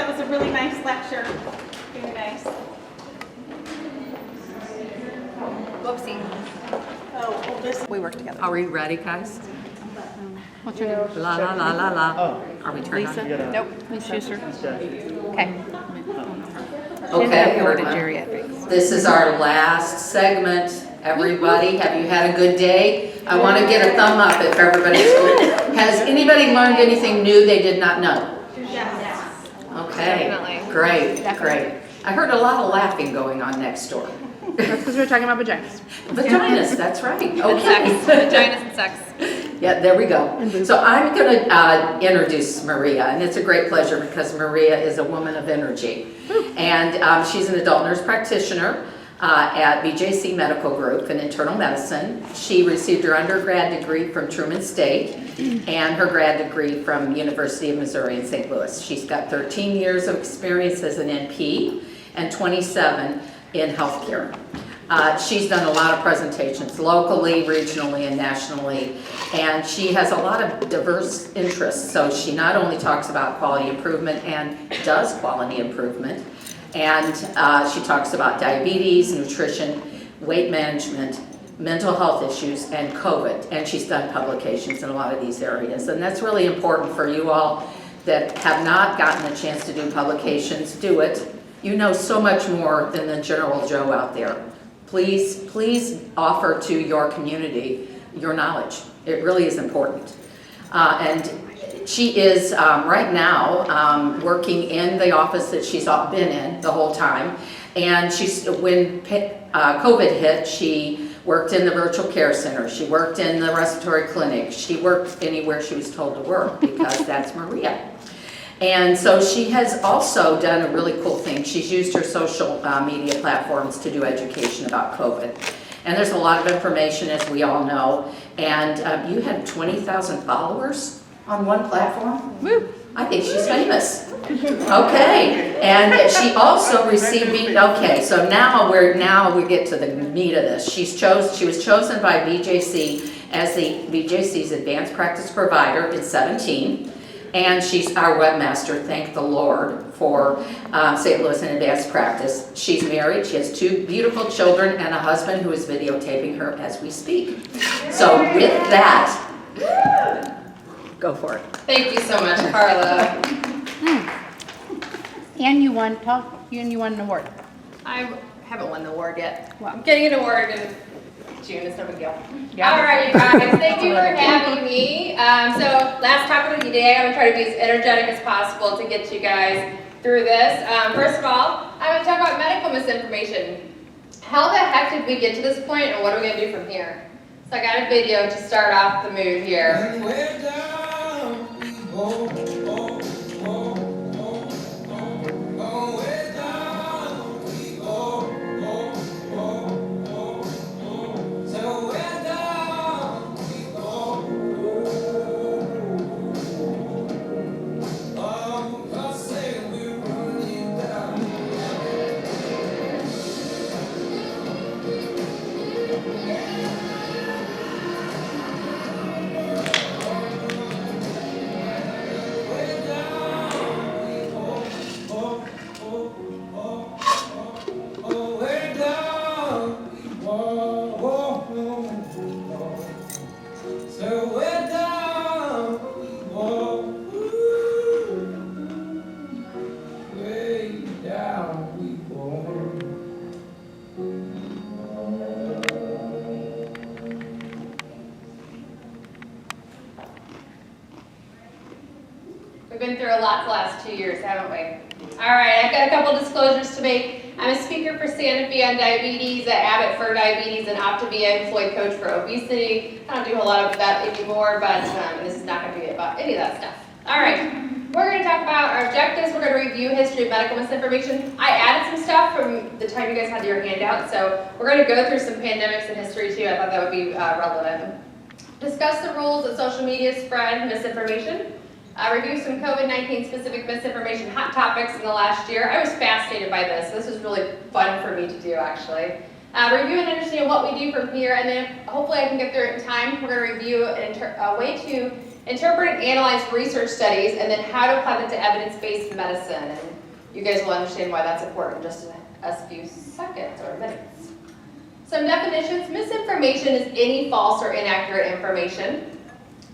That was a really nice lecture. Very nice. Whoopsie. Oh, well, this. We work together. Are we ready, guys? What's your name? La la la la la. Are we turned Lisa? on? Nope. Lisa Schuster. Okay. Okay, Board of everyone. Geriatrics. This is our last segment. Everybody, have you had a good day? I want to get a thumb up if everybody's good. Has anybody learned anything new they did not know? Yes. Okay, Definitely. great, Definitely. great. I heard a lot of laughing going on next door. That's because we were talking about vaginas. Vaginas, that's right. And Okay. sex. Vaginas and sex. Yeah, there we go. So I'm going to introduce Maria, and it's a great pleasure because Maria is a woman of energy. And she's an adult nurse practitioner at BJC Medical Group in internal medicine. She received her undergrad degree from Truman State and her grad degree from University of Missouri in St. Louis. She's got 13 years of experience as an NP and 27 in healthcare. She's done a lot of presentations locally, regionally, and nationally, and she has a lot of diverse interests. So she not only talks about quality improvement and does quality improvement, and she talks about diabetes, nutrition, weight management, mental health issues, and COVID. And she's done publications in a lot of these areas. And that's really important for you all that have not gotten a chance to do publications. Do it. You know so much more than the general Joe out there. Please offer to your community your knowledge. It really is important. And she is right now working in the office that she's been in the whole time. And when COVID hit, she worked in the virtual care center. She worked in the respiratory clinic. She worked anywhere she was told to work because that's Maria. And so she has also done a really cool thing. She's used her social media platforms to do education about COVID. And there's a lot of information, as we all know. And you had 20,000 followers on one platform? Woo. I think she's famous. Okay, and she also received, okay, so now we get to the meat of this. She was chosen by BJC as the BJC's advanced practice provider in 17. And she's our webmaster, thank the Lord, for St. Louis and Advanced Practice. She's married, she has 2 beautiful children and a husband who is videotaping her as we speak. So with that, go for it. Thank you so much, Carla. And you won an award. I haven't won the award yet. Wow. I'm getting an award in June. It's no big deal. Yeah. All right, you guys. Thank you for having me. So last topic of the day, I'm going to try to be as energetic as possible to get you guys through this. First of all, I'm going to talk about medical misinformation. How the heck did we get to this point, and what are we going to do from here? So I got a video to start off the mood here. We've been through a lot the last 2 years, haven't we? All right, I've got a couple disclosures to make. I'm a speaker for Sanofi on diabetes, at Abbott for diabetes, and Optavia employee coach for obesity. I don't do a lot of that anymore, but this is not going to be about any of that stuff. All right, we're going to talk about our objectives. We're going to review history of medical misinformation. I added some stuff from the time you guys had your handout, so we're going to go through some pandemics and history too. I thought that would be relevant. Discuss the rules that social media spread misinformation. Review some COVID-19 specific misinformation hot topics in the last year. I was fascinated by this. This was really fun for me to do, actually. Review and understand what we do from here, and then hopefully I can get through it in time. We're going to review a way to interpret and analyze research studies, and then how to apply them to evidence-based medicine. And You guys will understand why that's important in just a few seconds or minutes. Some definitions: misinformation is any false or inaccurate information.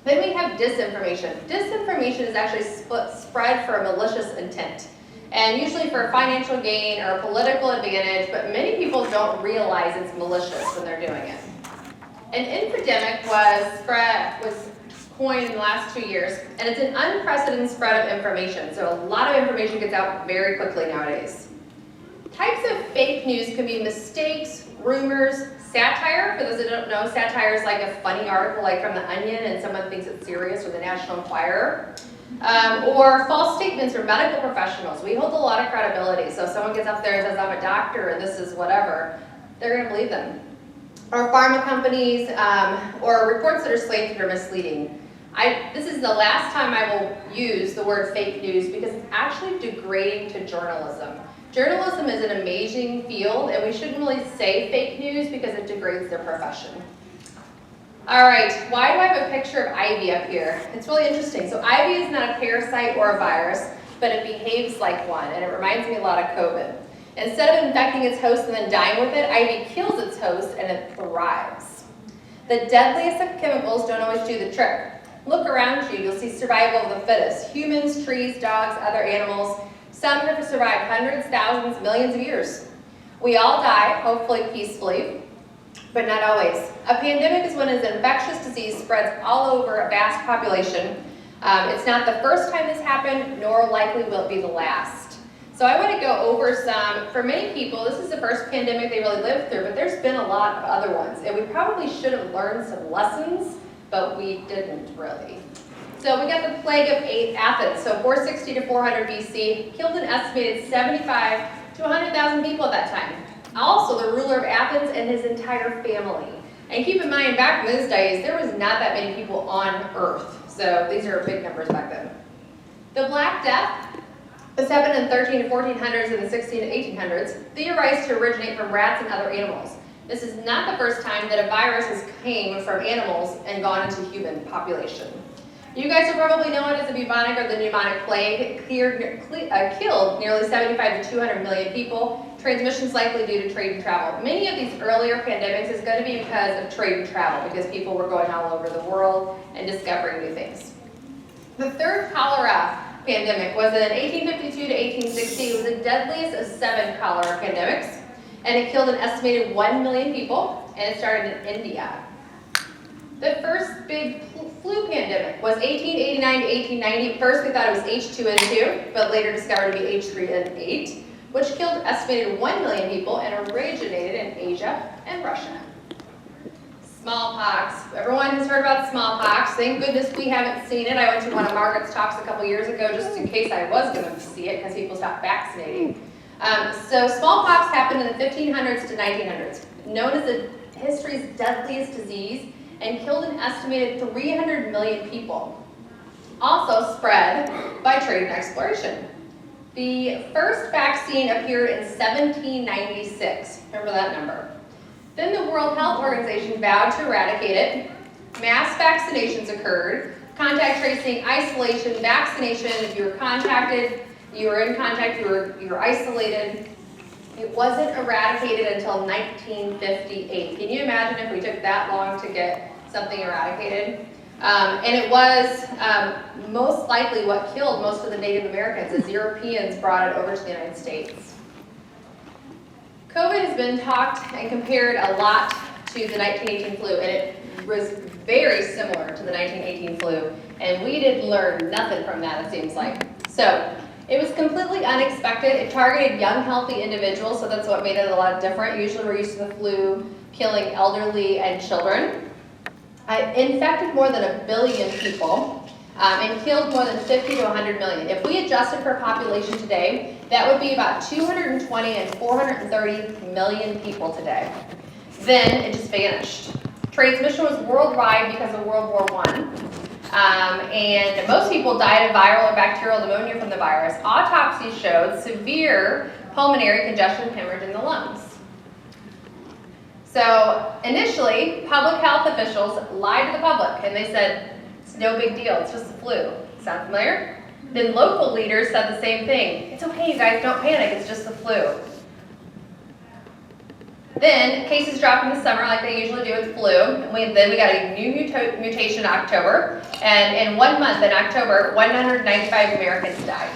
Then we have disinformation. Disinformation is actually spread for a malicious intent, and usually for financial gain or political advantage, but many people don't realize it's malicious when they're doing it. An infodemic was coined in the last 2 years, and it's an unprecedented spread of information, so a lot of information gets out very quickly nowadays. Types of fake news can be mistakes, rumors, satire. For those that don't know, satire is like a funny article like from The Onion and someone thinks it's serious, or the National Enquirer. Or false statements from medical professionals. We hold a lot of credibility, so if someone gets up there and says, I'm a doctor and this is whatever, they're going to believe them. Or pharma companies, or reports that are slated or misleading. This is the last time I will use the word fake news because it's actually degrading to journalism. Journalism is an amazing field, and we shouldn't really say fake news because it degrades their profession. All right, why do I have a picture of ivy up here? It's really interesting. So ivy is not a parasite or a virus, but it behaves like one, and it reminds me a lot of COVID. Instead of infecting its host and then dying with it, ivy kills its host and it thrives. The deadliest of chemicals don't always do the trick. Look around you, you'll see survival of the fittest. Humans, trees, dogs, other animals. Some have survived hundreds, thousands, millions of years. We all die, hopefully peacefully, but not always. A pandemic is when an infectious disease spreads all over a vast population. It's not the first time this happened, nor likely will it be the last. So I want to go over some, for many people, this is the first pandemic they really lived through, but there's been a lot of other ones, and we probably should have learned some lessons, but we didn't really. So we got the plague of Athens, so 460 to 400 BC, killed an estimated 75 to 100,000 people at that time. Also the ruler of Athens and his entire family. And keep in mind, back in those days, there was not that many people on Earth. So these are big numbers back then. The Black Death, this happened in 13 to 1400s and the 16 to 1800s. Theorized to originate from rats and other animals. This is not the first time that a virus has came from animals and gone into human population. You guys will probably know it as the bubonic or the pneumonic plague. It killed nearly 75 to 200 million people. Transmissions likely due to trade and travel. Many of these earlier pandemics is going to be because of trade and travel, because people were going all over the world and discovering new things. The third cholera pandemic was in 1852 to 1860. It was the deadliest of 7 cholera pandemics, and it killed an estimated 1 million people, and it started in India. The first big flu pandemic was 1889 to 1890. First, we thought it was H2N2, but later discovered to be H3N8, which killed an estimated 1 million people and originated in Asia and Russia. Smallpox. Everyone has heard about smallpox. Thank goodness we haven't seen it. I went to one of Margaret's talks a couple years ago just in case I was going to see it because people stopped vaccinating. So smallpox happened in the 1500s to 1900s, known as the history's deadliest disease, and killed an estimated 300 million people. Also spread by trade and exploration. The first vaccine appeared in 1796. Remember that number. Then the World Health Organization vowed to eradicate it. Mass vaccinations occurred. Contact tracing, isolation, vaccination. If you were contacted, you were in contact, you were isolated. It wasn't eradicated until 1958. Can you imagine if we took that long to get something eradicated? And it was most likely what killed most of the Native Americans as Europeans brought it over to the United States. COVID has been talked and compared a lot to the 1918 flu, and it was very similar to the 1918 flu, and we didn't learn nothing from that, it seems like. So it was completely unexpected. It targeted young, healthy individuals, so that's what made it a lot different. Usually we're used to the flu killing elderly and children. It infected more than 1 billion people and killed more than 50 to 100 million. If we adjusted per population today, that would be about 220 and 430 million people today. Then it just vanished. Transmission was worldwide because of World War I. And most people died of viral or bacterial pneumonia from the virus. Autopsies showed severe pulmonary congestion, hemorrhage in the lungs. So initially, public health officials lied to the public and they said, it's no big deal, it's just the flu. Sound familiar? Then local leaders said the same thing. It's okay, you guys, don't panic, it's just the flu. Then cases dropped in the summer like they usually do with flu. And then we got a new mutation in October. And in 1 month, in October, 195 Americans died.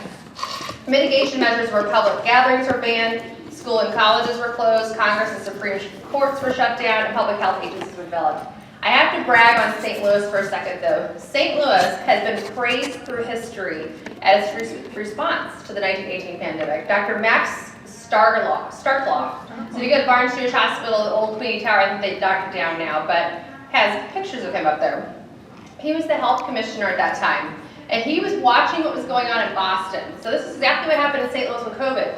Mitigation measures were public gatherings were banned, school and colleges were closed, Congress and Supreme Courts were shut down, and public health agencies were developed. I have to brag on St. Louis for a second though. St. Louis has been praised through history as its response to the 1918 pandemic. Dr. Max Starklaw. So if you go to Barnes Jewish Hospital, the old Queenie Tower, I think they knocked it down now, but has pictures of him up there. He was the health commissioner at that time, and he was watching what was going on in Boston. So this is exactly what happened in St. Louis with COVID.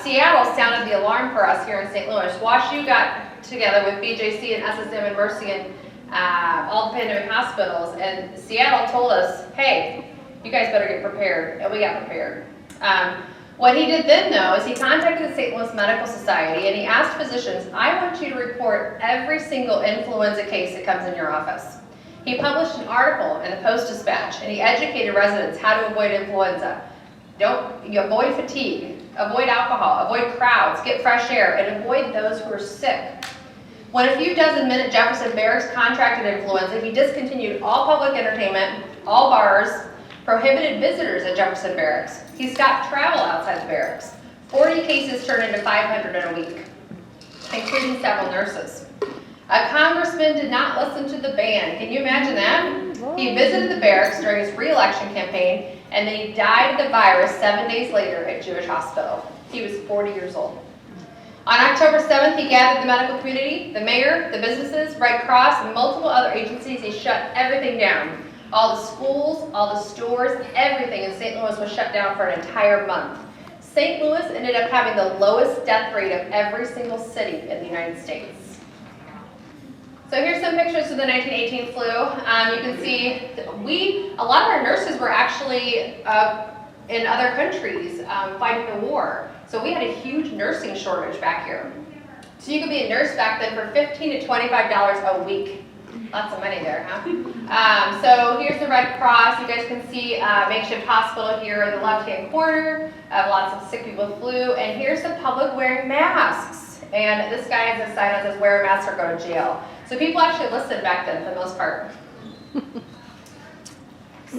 Seattle sounded the alarm for us here in St. Louis. WashU got together with BJC and SSM and Mercy and all the pandemic hospitals, and Seattle told us, hey, you guys better get prepared, and we got prepared. What he did then, though, is he contacted the St. Louis Medical Society, and he asked physicians, I want you to report every single influenza case that comes in your office. He published an article in the Post-Dispatch, and he educated residents how to avoid influenza. Avoid fatigue, avoid alcohol, avoid crowds, get fresh air, and avoid those who are sick. When a few dozen men at Jefferson Barracks contracted influenza, he discontinued all public entertainment, all bars, prohibited visitors at Jefferson Barracks. He stopped travel outside the barracks. 40 cases turned into 500 in a week, including several nurses. A congressman did not listen to the ban. Can you imagine that? He visited the barracks during his re-election campaign, and then he died of the virus 7 days later at Jewish Hospital. He was 40 years old. On October 7th, he gathered the medical community, the mayor, the businesses, Red Cross, and multiple other agencies. He shut everything down. All the schools, all the stores, everything in St. Louis was shut down for an entire month. St. Louis ended up having the lowest death rate of every single city in the United States. So here's some pictures of the 1918 flu. You can see a lot of our nurses were actually in other countries fighting the war. So we had a huge nursing shortage back here. So you could be a nurse back then for $15 to $25 a week. Lots of money there, huh? So here's the Red Cross. You guys can see a makeshift hospital here in the left-hand corner. Lots of sick people with flu. And here's the public wearing masks. And this guy has a sign that says, wear a mask or go to jail. So people actually listened back then for the most part.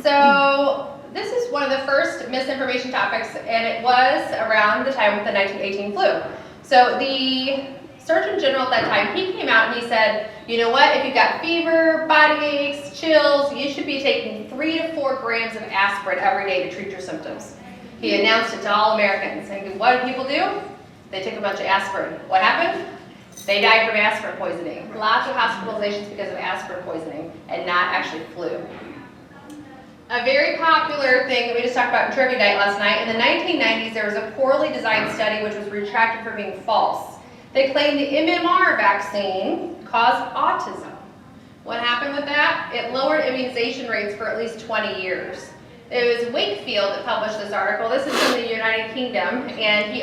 So this is one of the first misinformation topics, and it was around the time of the 1918 flu. So the Surgeon General at that time, he came out and he said, you know what, if you've got fever, body aches, chills, you should be taking 3 to 4 grams of aspirin every day to treat your symptoms. He announced it to all Americans. And what did people do? They took a bunch of aspirin. What happened? They died from aspirin poisoning. Lots of hospitalizations because of aspirin poisoning and not actually flu. A very popular thing that we just talked about in Trivia Night last night, in the 1990s there was a poorly designed study which was retracted for being false. They claimed the MMR vaccine caused autism. What happened with that? It lowered immunization rates for at least 20 years. It was Wakefield that published this article. This is in the United Kingdom, and he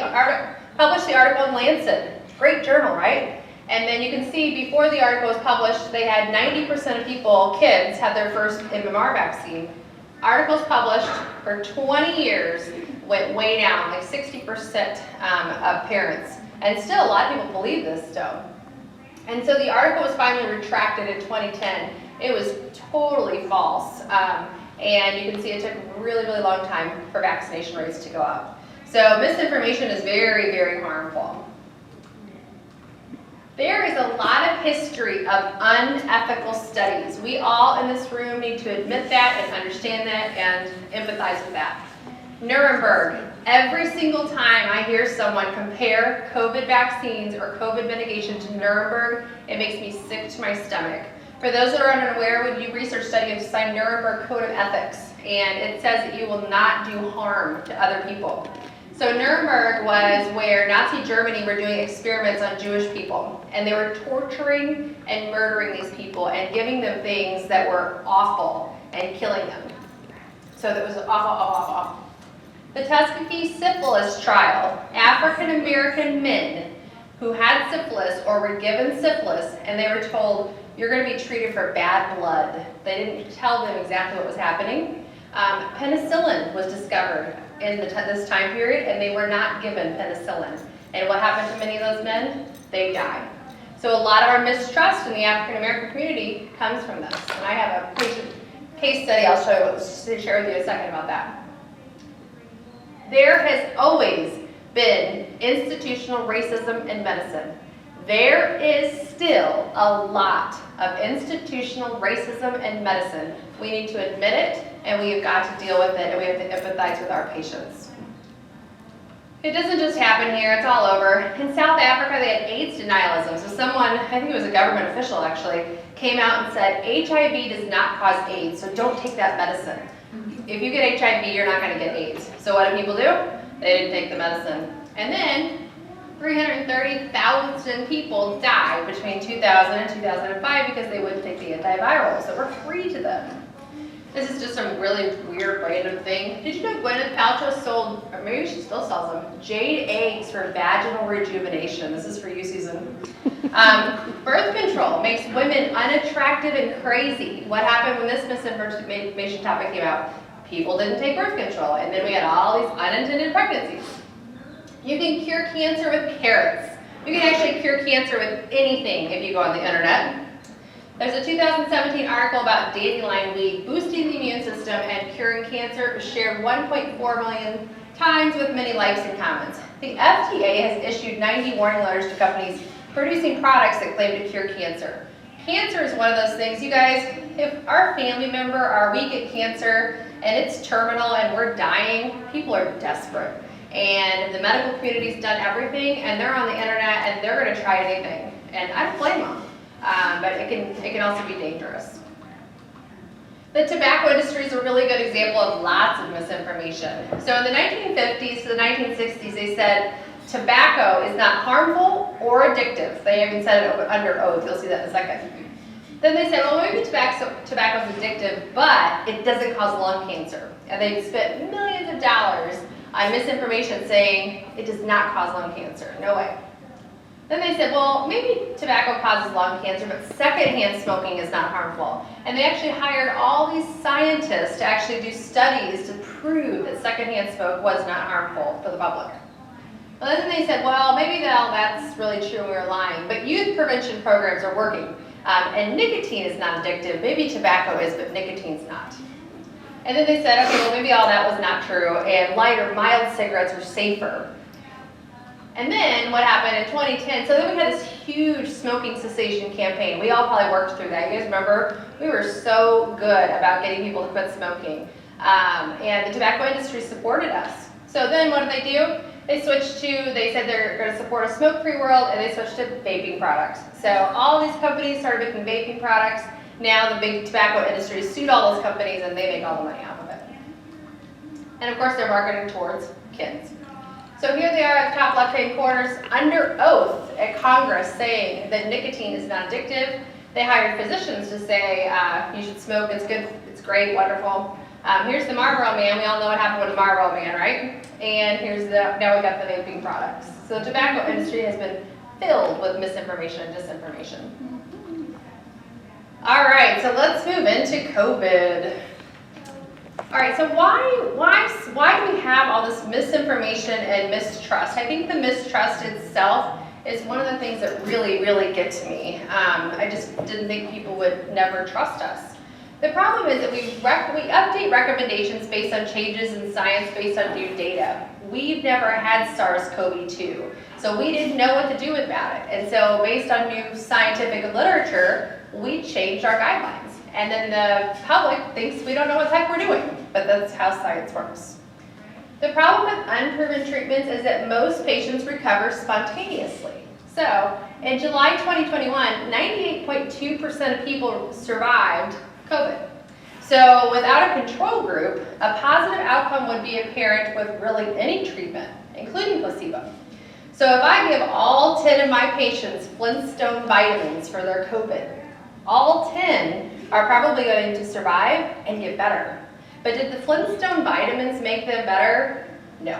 published the article in Lancet. Great journal, right? And then you can see before the article was published, they had 90% of people, kids, had their first MMR vaccine. Articles published for 20 years went way down, like 60% of parents. And still, a lot of people believe this still. And so the article was finally retracted in 2010. It was totally false. And you can see it took a really, really long time for vaccination rates to go up. So misinformation is very, very harmful. There is a lot of history of unethical studies. We all in this room need to admit that and understand that and empathize with that. Nuremberg. Every single time I hear someone compare COVID vaccines or COVID mitigation to Nuremberg, it makes me sick to my stomach. For those that are unaware, when you research study, you have to sign Nuremberg Code of Ethics, and it says that you will not do harm to other people. So Nuremberg was where Nazi Germany were doing experiments on Jewish people, and they were torturing and murdering these people and giving them things that were awful and killing them. So that was awful. The Tuskegee syphilis trial, African American men who had syphilis or were given syphilis, and they were told, you're going to be treated for bad blood. They didn't tell them exactly what was happening, Penicillin was discovered in this time period, and they were not given penicillin. And what happened to many of those men? They died. So a lot of our mistrust in the African American community comes from this. And I have a case study I'll share with you in a second about that. There has always been institutional racism in medicine. There is still a lot of institutional racism in medicine. We need to admit it, and we have got to deal with it, and we have to empathize with our patients. It doesn't just happen here, it's all over. In South Africa, they had AIDS denialism. So someone, I think it was a government official actually, came out and said, HIV does not cause AIDS, so don't take that medicine. If you get HIV, you're not gonna get AIDS. So what did people do? They didn't take the medicine. And then 330,000 people died between 2000 and 2005 because they wouldn't take the antivirals that were free to them. This is just some really weird random thing. Did you know Gwyneth Paltrow sold, or maybe she still sells them, jade eggs for vaginal rejuvenation? This is for you, Susan. Birth control makes women unattractive and crazy. What happened when this misinformation topic came out? People didn't take birth control, and then we had all these unintended pregnancies. You can cure cancer with carrots. You can actually cure cancer with anything if you go on the internet. There's a 2017 article about dandelion weed boosting the immune system and curing cancer, shared 1.4 million times with many likes and comments. The FDA has issued 90 warning letters to companies producing products that claim to cure cancer. Cancer is one of those things, you guys, if our family member or we get cancer and it's terminal and we're dying, people are desperate. And the medical community's done everything, and they're on the internet and they're gonna try anything. And I don't blame them. But it can also be dangerous. The tobacco industry is a really good example of lots of misinformation. So in the 1950s to the 1960s, they said tobacco is not harmful or addictive. They even said it under oath. You'll see that in a second. Then they said, well, maybe tobacco is addictive, but it doesn't cause lung cancer. And they spent millions of dollars on misinformation saying it does not cause lung cancer. No way. Then they said, well, maybe tobacco causes lung cancer, but secondhand smoking is not harmful. And they actually hired all these scientists to actually do studies to prove that secondhand smoke was not harmful for the public. Well, then they said, well, maybe that's really true, we were lying. But youth prevention programs are working. And nicotine is not addictive. Maybe tobacco is, but nicotine's not. And then they said, okay, well, maybe all that was not true, and light or mild cigarettes are safer. And then what happened in 2010, so then we had this huge smoking cessation campaign. We all probably worked through that. You guys remember? We were so good about getting people to quit smoking. And the tobacco industry supported us. So then what did they do? They said they're going to support a smoke-free world, and they switched to vaping products. So all these companies started making vaping products. Now the big tobacco industry sued all those companies, and they make all the money off of it. And of course, they're marketing towards kids. So here they are at the top left-hand corners, under oath at Congress, saying that nicotine is not addictive. They hired physicians to say, you should smoke, it's good, it's great, wonderful. Here's the Marlboro Man. We all know what happened with the Marlboro Man, right? And now we got the vaping products. So the tobacco industry has been filled with misinformation and disinformation. All right, so let's move into COVID. All right, so why do we have all this misinformation and mistrust? I think the mistrust itself is one of the things that really, really get to me. I just didn't think people would never trust us. The problem is that we update recommendations based on changes in science based on new data. We've never had SARS-CoV-2, so we didn't know what to do about it. And so based on new scientific literature, we changed our guidelines. And then the public thinks we don't know what the heck we're doing, but that's how science works. The problem with unproven treatments is that most patients recover spontaneously. So in July 2021, 98.2% of people survived COVID. So without a control group, a positive outcome would be apparent with really any treatment, including placebo. So if I give all 10 of my patients Flintstone vitamins for their COVID, all 10 are probably going to survive and get better. But did the Flintstone vitamins make them better? No.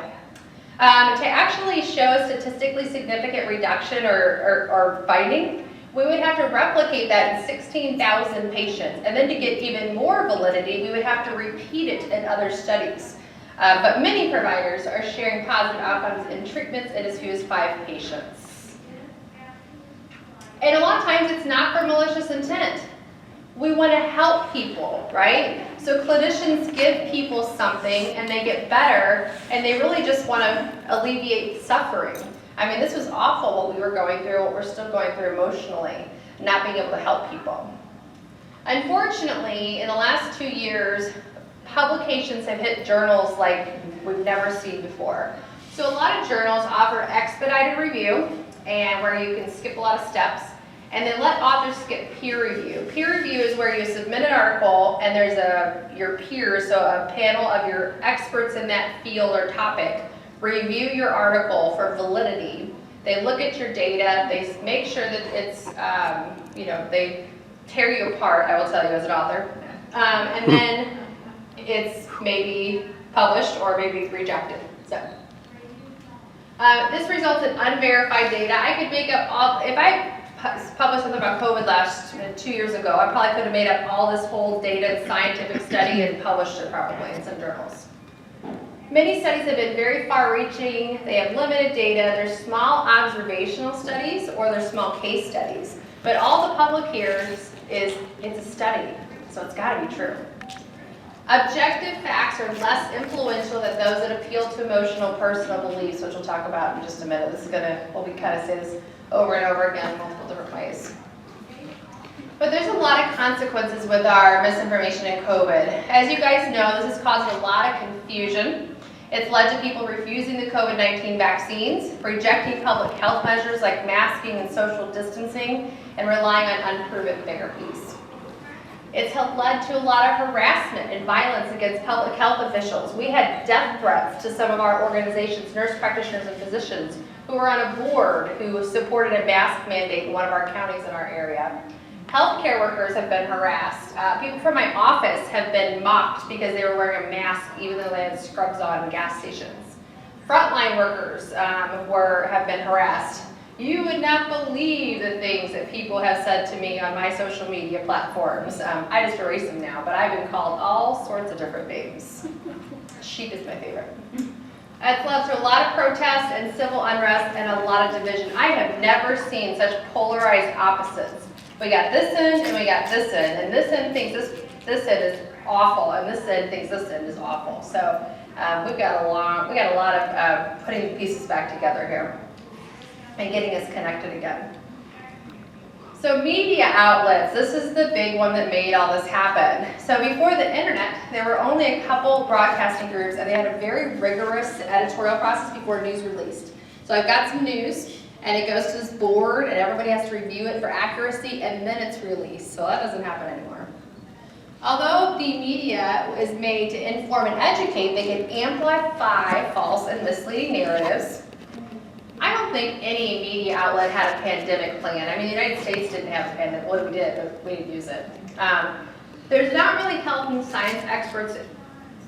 To actually show a statistically significant reduction or finding, We would have to replicate that in 16,000 patients, and then to get even more validity, we would have to repeat it in other studies. But many providers are sharing positive outcomes in treatments in as few as 5 patients. And a lot of times it's not for malicious intent. We want to help people, right? So clinicians give people something and they get better, and they really just want to alleviate suffering. I mean, this was awful what we were going through, what we're still going through emotionally, not being able to help people. Unfortunately, in the last 2 years, publications have hit journals like we've never seen before. So a lot of journals offer expedited review, and where you can skip a lot of steps, and then let authors skip peer review. Peer review is where you submit an article and there's your peers, so a panel of your experts in that field or topic, review your article for validity. They look at your data, they make sure that it's, they tear you apart, I will tell you as an author. And then it's maybe published or maybe rejected. So this results in unverified data. I could make up all, if I published something about COVID 2 years ago, I probably could have made up all this whole data and scientific study and published it probably in some journals. Many studies have been very far-reaching. They have limited data. They're small observational studies or they're small case studies. But all the public hears is it's a study, so it's got to be true. Objective facts are less influential than those that appeal to emotional, personal beliefs, which we'll talk about in just a minute. This is we'll kind of say this over and over again, multiple different ways. But there's a lot of consequences with our misinformation and COVID. As you guys know, this has caused a lot of confusion. It's led to people refusing the COVID-19 vaccines, rejecting public health measures like masking and social distancing, and relying on unproven therapies. It's led to a lot of harassment and violence against public health officials. We had death threats to some of our organizations, nurse practitioners and physicians, who were on a board who supported a mask mandate in one of our counties in our area. Healthcare workers have been harassed. People from my office have been mocked because they were wearing a mask even though they had scrubs on in gas stations. Frontline workers have been harassed. You would not believe the things that people have said to me on my social media platforms. I just erase them now, but I've been called all sorts of different names. Sheep is my favorite. It's led to a lot of protests and civil unrest and a lot of division. I have never seen such polarized opposites. We got this end and we got this end, and this end thinks this end is awful, and this end thinks this end is awful. So we got a lot of putting the pieces back together here and getting us connected again. So media outlets, this is the big one that made all this happen. So before the internet, there were only a couple broadcasting groups, and they had a very rigorous editorial process before news released. So I've got some news, and it goes to this board, and everybody has to review it for accuracy, and then it's released. So that doesn't happen anymore. Although the media is made to inform and educate, they can amplify false and misleading narratives. I don't think any media outlet had a pandemic plan. I mean, the United States didn't have a pandemic. Well, we did, but we didn't use it. There's not really health and science experts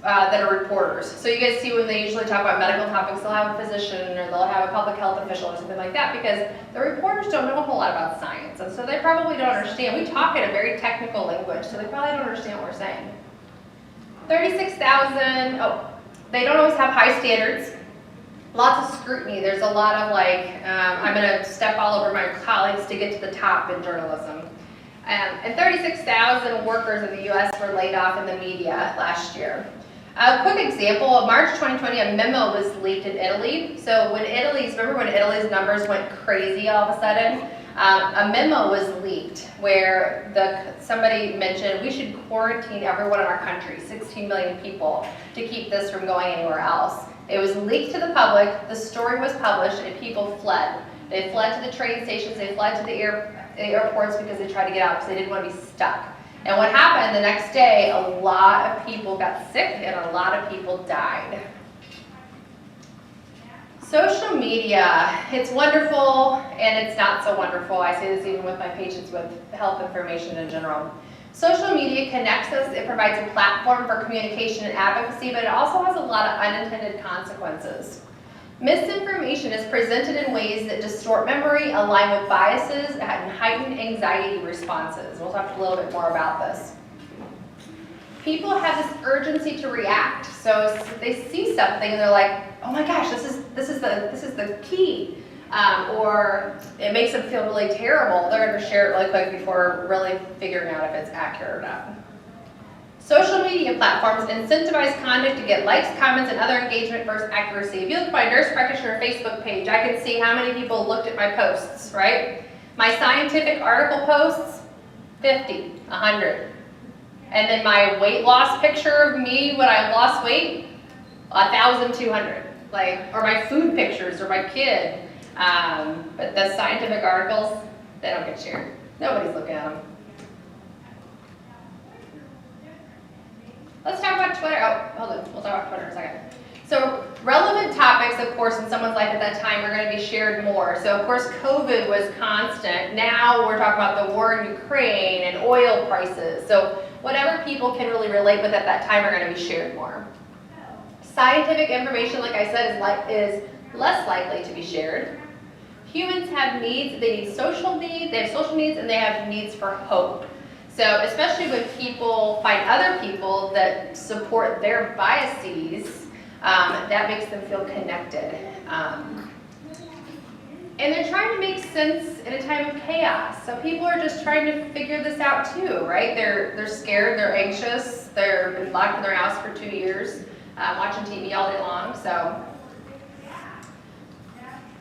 that are reporters. So you guys see when they usually talk about medical topics, they'll have a physician or they'll have a public health official or something like that, because the reporters don't know a whole lot about science. And so they probably don't understand. We talk in a very technical language, so they probably don't understand what we're saying. 36,000, they don't always have high standards. Lots of scrutiny. There's a lot of I'm going to step all over my colleagues to get to the top in journalism. And 36,000 workers in the U.S. were laid off in the media last year. A quick example, in March 2020, a memo was leaked in Italy. So remember when Italy's numbers went crazy all of a sudden? A memo was leaked where somebody mentioned we should quarantine everyone in our country, 16 million people, to keep this from going anywhere else. It was leaked to the public, the story was published, and people fled. They fled to the train stations, they fled to the airports because they tried to get out because they didn't want to be stuck. And what happened the next day, a lot of people got sick and a lot of people died. Social media, it's wonderful and it's not so wonderful. I say this even with my patients with health information in general. Social media connects us, it provides a platform for communication and advocacy, but it also has a lot of unintended consequences. Misinformation is presented in ways that distort memory, align with biases, and heighten anxiety responses. We'll talk a little bit more about this. People have this urgency to react. So they see something and they're like, "Oh my gosh, this is the key," or it makes them feel really terrible. They're going to share it really quick before really figuring out if it's accurate or not. Social media platforms incentivize conduct to get likes, comments, and other engagement versus accuracy. If you look at my nurse practitioner Facebook page, I can see how many people looked at my posts, right? My scientific article posts, 50, 100. And then my weight loss picture of me when I lost weight, 1,200. Or my food pictures or my kid. But the scientific articles, they don't get shared. Nobody's looking at them. Let's talk about Twitter. Oh, hold on. We'll talk about Twitter in a second. So relevant topics, of course, in someone's life at that time are going to be shared more. So, of course, COVID was constant. Now we're talking about the war in Ukraine and oil prices. So whatever people can really relate with at that time are going to be shared more. Scientific information, like I said, is less likely to be shared. Humans have needs. They need social needs. They have social needs, and they have needs for hope. So especially when people find other people that support their biases, that makes them feel connected. And they're trying to make sense in a time of chaos. So people are just trying to figure this out too, right? They're scared, they're anxious, they've been locked in their house for 2 years, watching TV all day long. So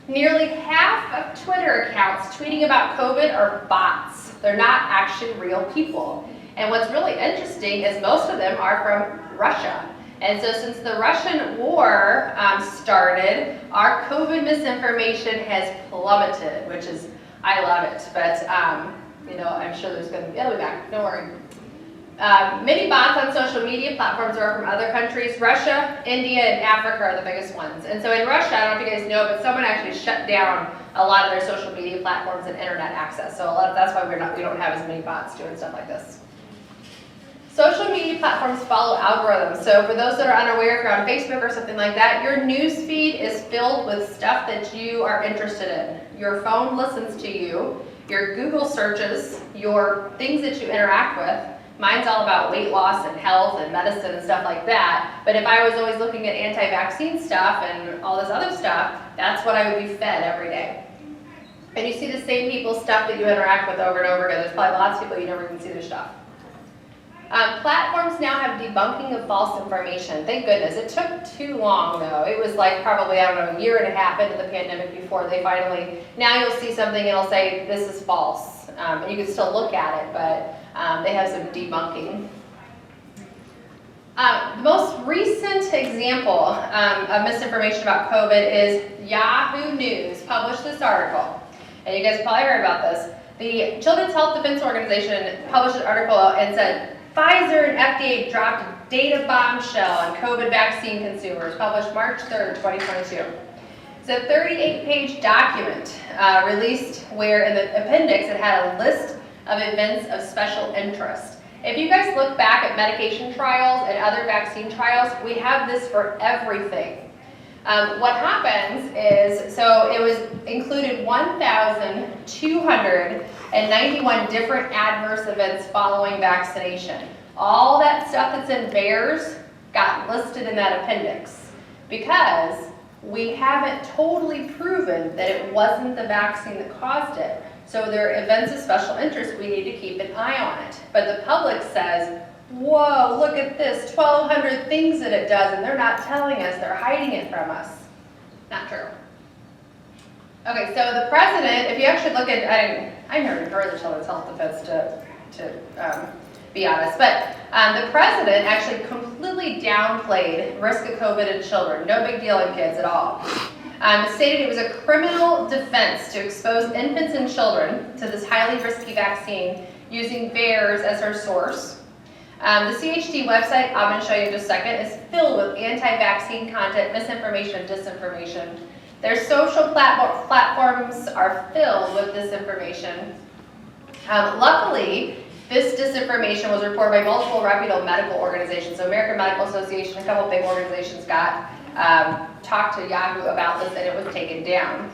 nearly half of Twitter accounts tweeting about COVID are bots. They're not actually real people. And what's really interesting is most of them are from Russia. And so since the Russian war started, our COVID misinformation has plummeted, which is, I love it. But, I'm sure there's going to be, it'll be back, don't worry. Many bots on social media platforms are from other countries. Russia, India, and Africa are the biggest ones. And so in Russia, I don't know if you guys know, but someone actually shut down a lot of their social media platforms and internet access. So that's why we don't have as many bots doing stuff like this. Social media platforms follow algorithms. So for those that are unaware, if you're on Facebook or something like that, your news feed is filled with stuff that you are interested in. Your phone listens to you, your Google searches, your things that you interact with. Mine's all about weight loss and health and medicine and stuff like that. But if I was always looking at anti-vaccine stuff and all this other stuff, that's what I would be fed every day. And you see the same people's stuff that you interact with over and over again. There's probably lots of people you never even see their stuff. Platforms now have debunking of false information. Thank goodness. It took too long though. It was like probably, a year and a half into the pandemic before they finally, now you'll see something and it'll say this is false. And you can still look at it, but they have some debunking. The most recent example of misinformation about COVID is Yahoo News published this article. And you guys probably heard about this. The Children's Health Defense Organization published an article and said, Pfizer and FDA dropped a data bombshell on COVID vaccine consumers, published March 3rd, 2022. It's a 38-page document released where in the appendix it had a list of events of special interest. If you guys look back at medication trials and other vaccine trials, we have this for everything. What happens is, so it was included 1,291 different adverse events following vaccination. All that stuff that's in VAERS got listed in that appendix because we haven't totally proven that it wasn't the vaccine that caused it. So there are events of special interest, we need to keep an eye on it. But the public says, whoa, look at this, 1,200 things that it does, and they're not telling us, they're hiding it from us. Not true. Okay, so the president, if you actually look at, I never heard the Children's Health Defense to be honest, but the president actually completely downplayed risk of COVID in children. No big deal in kids at all. Stated it was a criminal defense to expose infants and children to this highly risky vaccine using VAERS as her source. The CHD website, I'm going to show you in just a second, is filled with anti-vaccine content, misinformation, and disinformation. Their social platforms are filled with disinformation. Luckily, This disinformation was reported by multiple reputable medical organizations. So American Medical Association, a couple big organizations talked to Yahoo about this, and it was taken down.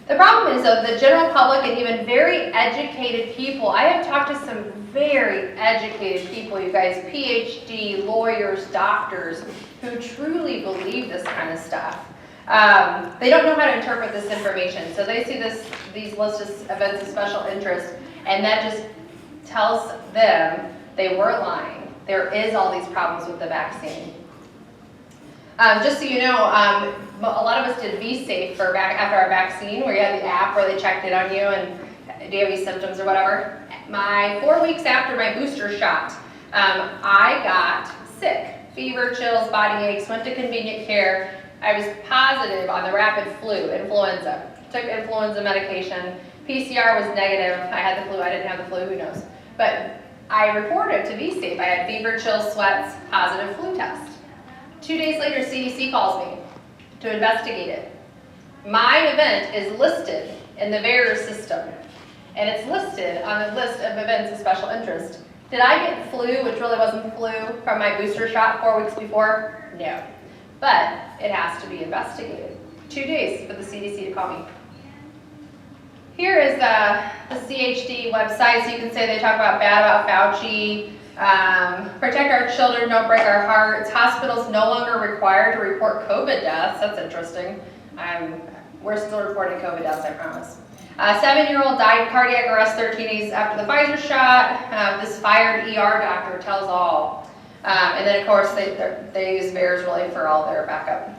The problem is, though, the general public and even very educated people, I have talked to some very educated people, you guys, PhD, lawyers, doctors, who truly believe this kind of stuff. They don't know how to interpret this information, so they see these lists of events of special interest, and that just tells them they were lying. There is all these problems with the vaccine. Just so you know, a lot of us did Be Safe after our vaccine, where you had the app where they checked in on you and do you have any symptoms or whatever. 4 weeks after my booster shot, I got sick. Fever, chills, body aches, went to convenient care. I was positive on the rapid flu, influenza. Took influenza medication. PCR was negative. I had the flu, I didn't have the flu, who knows. But I reported to Be Safe. I had fever, chills, sweats, positive flu test. 2 days later, CDC calls me to investigate it. My event is listed in the VAERS system, and it's listed on the list of events of special interest. Did I get flu, which really wasn't flu, from my booster shot 4 weeks before? No. But it has to be investigated. 2 days for the CDC to call me. Here is the CHD website, so you can say they talk about bad about Fauci. Protect our children, don't break our hearts. Hospitals no longer required to report COVID deaths. That's interesting. We're still reporting COVID deaths, I promise. 7-year-old died cardiac arrest 13 days after the Pfizer shot. This fired ER doctor tells all. And then, of course, they use VAERS really for all their backup.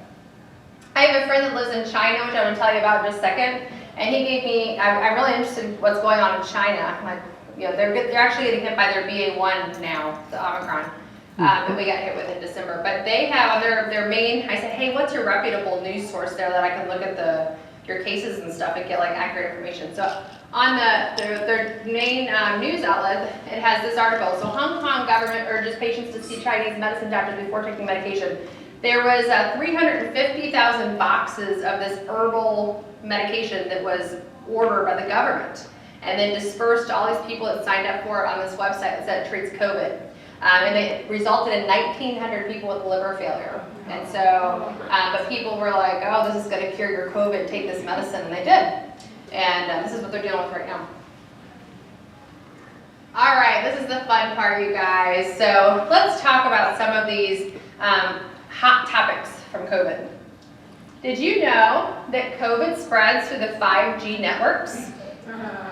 I have a friend that lives in China, which I'm going to tell you about in just a second. And he gave me, I'm really interested in what's going on in China. Like, you know, they're actually getting hit by their BA1 now, the Omicron, that we got hit with in December. But they have on their main, I said, hey, what's your reputable news source there that I can look at your cases and stuff and get like accurate information? So on their main news outlet, it has this article. So Hong Kong government urges patients to see Chinese medicine doctors before taking medication. There was 350,000 boxes of this herbal medication that was ordered by the government and then dispersed to all these people that signed up for it on this website that said it treats COVID. And it resulted in 1,900 people with liver failure. And so, but people were like, oh, this is gonna cure your COVID, take this medicine, and they did. And this is what they're dealing with right now. All right, this is the fun part, you guys. So let's talk about some of these hot topics from COVID. Did you know that COVID spreads through the 5G networks?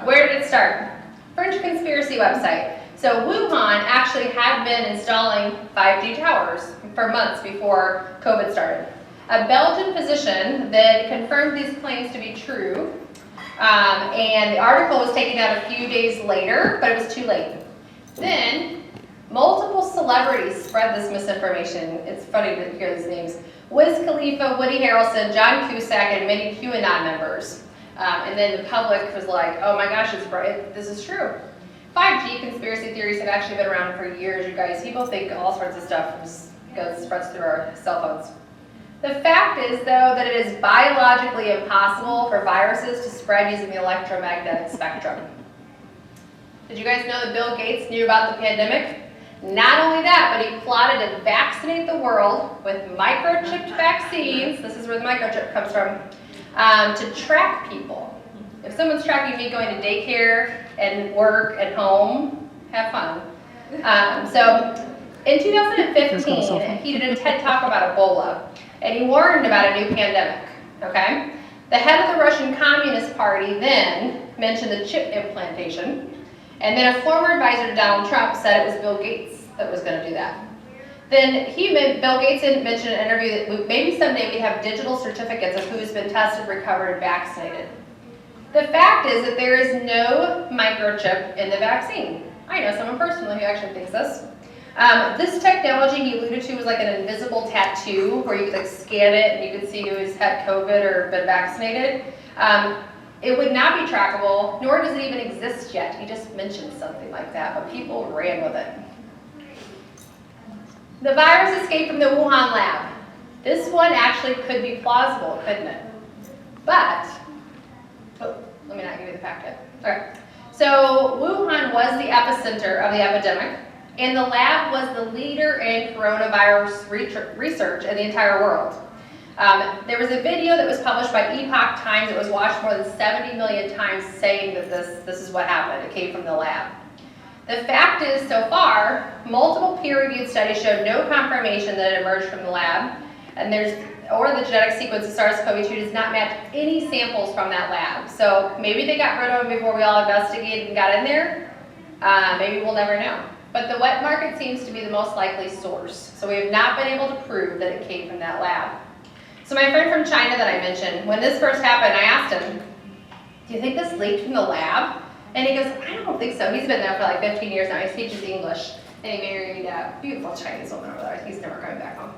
Where did it start? French conspiracy website. So Wuhan actually had been installing 5G towers for months before COVID started. A Belgian physician then confirmed these claims to be true, and the article was taken out a few days later, but it was too late. Then multiple celebrities spread this misinformation. It's funny to hear these names. Wiz Khalifa, Woody Harrelson, John Cusack, and many QAnon members. And then the public was like, oh my gosh, this is true. 5G conspiracy theories have actually been around for years, you guys. People think all sorts of stuff spreads through our cell phones. The fact is, though, that it is biologically impossible for viruses to spread using the electromagnetic spectrum. Did you guys know that Bill Gates knew about the pandemic? Not only that, but he plotted to vaccinate the world with microchipped vaccines. This is where the microchip comes from. To track people. If someone's tracking me going to daycare and work and home, have fun. So in 2015, he did a TED Talk about Ebola, and he warned about a new pandemic, okay? The head of the Russian Communist Party then mentioned the chip implantation, and then a former advisor to Donald Trump said it was Bill Gates that was going to do that. Then Bill Gates had mentioned in an interview that maybe someday we have digital certificates of who's been tested, recovered, and vaccinated. The fact is that there is no microchip in the vaccine. I know someone personally who actually thinks this. This technology he alluded to was like an invisible tattoo where you could like scan it and you could see who's had COVID or been vaccinated. It would not be trackable, nor does it even exist yet. He just mentioned something like that, but people ran with it. The virus escaped from the Wuhan lab. This one actually could be plausible, couldn't it? But, let me not give you the fact yet. All right. So Wuhan was the epicenter of the epidemic, and the lab was the leader in coronavirus research in the entire world. There was a video that was published by Epoch Times that was watched more than 70 million times saying that this is what happened. It came from the lab. The fact is, so far, multiple peer-reviewed studies showed no confirmation that it emerged from the lab, and or the genetic sequence of SARS-CoV-2 does not match any samples from that lab. So maybe they got rid of them before we all investigated and got in there. Maybe we'll never know. But the wet market seems to be the most likely source. So we have not been able to prove that it came from that lab. So my friend from China that I mentioned, when this first happened, I asked him, do you think this leaked from the lab? And he goes, I don't think so. He's been there for like 15 years now. He speaks English. And he married a beautiful Chinese woman over there. He's never coming back home.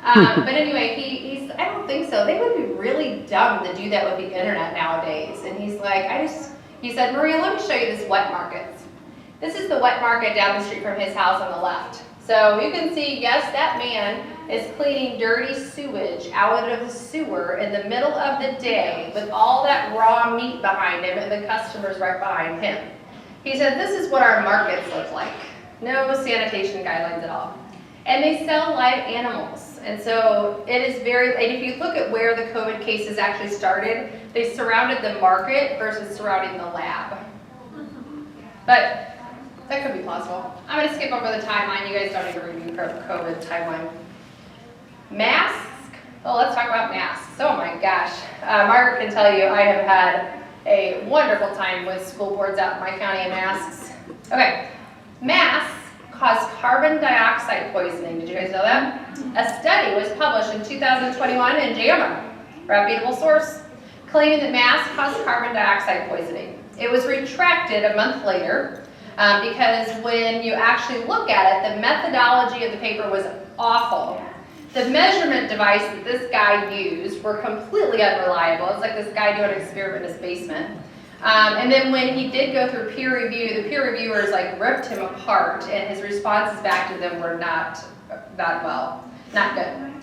But anyway, he's, I don't think so. They would be really dumb to do that with the internet nowadays. And he's like, he said, Maria, let me show you this wet market. This is the wet market down the street from his house on the left. So you can see, yes, that man is cleaning dirty sewage out of the sewer in the middle of the day with all that raw meat behind him and the customers right behind him. He said, this is what our markets look like. No sanitation guidelines at all. And they sell live animals. And so it is and if you look at where the COVID cases actually started, they surrounded the market versus surrounding the lab. But that could be plausible. I'm going to skip over the timeline. You guys don't need to review COVID timeline. Masks. Oh, let's talk about masks. Oh my gosh. Margaret can tell you I have had a wonderful time with school boards out in my county and masks. Okay. Masks cause carbon dioxide poisoning. Did you guys know that? A study was published in 2021 in JAMA, reputable source, claiming that masks cause carbon dioxide poisoning. It was retracted a month later because when you actually look at it, the methodology of the paper was awful. The measurement device that this guy used were completely unreliable. It's like this guy doing an experiment in his basement. And then when he did go through peer review, the peer reviewers like ripped him apart, and his responses back to them were not good.